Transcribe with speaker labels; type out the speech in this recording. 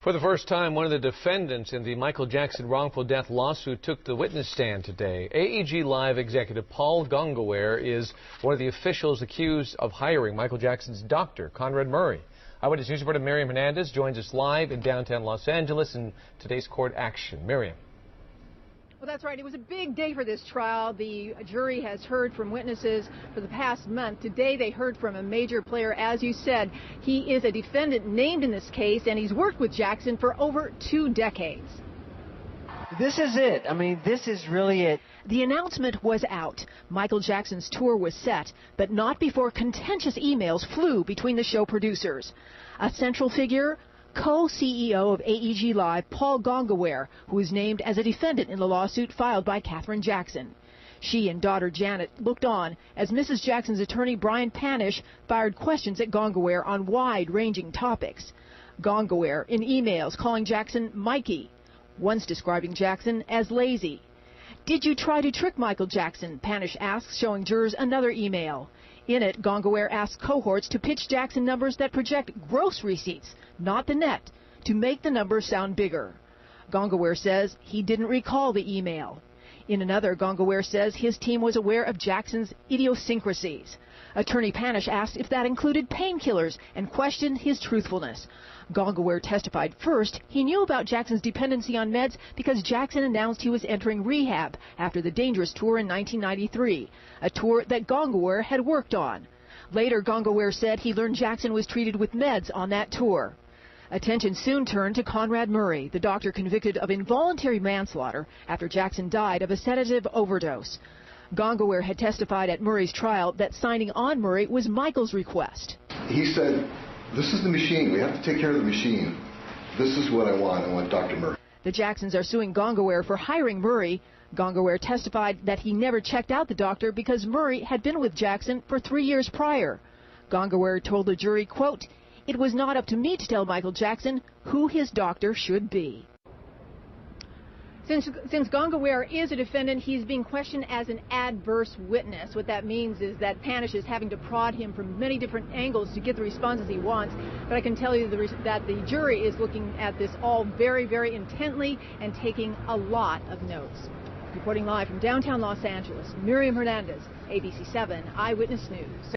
Speaker 1: For the first time, one of the defendants in the Michael Jackson wrongful death lawsuit took the witness stand today. AEG Live executive Paul Gongaware is one of the officials accused of hiring Michael Jackson's doctor, Conrad Murray. Eyewitness News reporter Miriam Hernandez joins us live in downtown Los Angeles in today's court action. Miriam.
Speaker 2: Well, that's right. It was a big day for this trial. The jury has heard from witnesses for the past month. Today they heard from a major player. As you said, he is a defendant named in this case, and he's worked with Jackson for over 2 decades.
Speaker 3: This is it. I mean, this is really it.
Speaker 2: The announcement was out. Michael Jackson's tour was set, but not before contentious emails flew between the show producers. A central figure, co-CEO of AEG Live, Paul Gongaware, who is named as a defendant in the lawsuit filed by Katherine Jackson. She and daughter Janet looked on as Mrs. Jackson's attorney Brian Panish fired questions at Gongaware on wide-ranging topics. Gongaware in emails calling Jackson Mikey, once describing Jackson as lazy. Did you try to trick Michael Jackson? Panish asks, showing jurors another email. In it, Gongaware asks cohorts to pitch Jackson numbers that project gross receipts, not the net, to make the numbers sound bigger. Gongaware says he didn't recall the email. In another, Gongaware says his team was aware of Jackson's idiosyncrasies. Attorney Panish asked if that included painkillers and questioned his truthfulness. Gongaware testified first he knew about Jackson's dependency on meds because Jackson announced he was entering rehab after the Dangerous tour in 1993, a tour that Gongaware had worked on. Later, Gongaware said he learned Jackson was treated with meds on that tour. Attention soon turned to Conrad Murray, the doctor convicted of involuntary manslaughter after Jackson died of a sedative overdose. Gongaware had testified at Murray's trial that signing on Murray was Michael's request.
Speaker 4: He said, "This is the machine. We have to take care of the machine. This is what I want. I want Dr. Murray."
Speaker 2: The Jacksons are suing Gongaware for hiring Murray. Gongaware testified that he never checked out the doctor because Murray had been with Jackson for 3 years prior. Gongaware told the jury, quote, "It was not up to me to tell Michael Jackson who his doctor should be." Since Gongaware is a defendant, he's being questioned as an adverse witness. What that means is that Panish is having to prod him from many different angles to get the responses he wants. But I can tell you that the jury is looking at this all very, very intently and taking a lot of notes. Reporting live from downtown Los Angeles, Miriam Hernandez, ABC 7 Eyewitness News.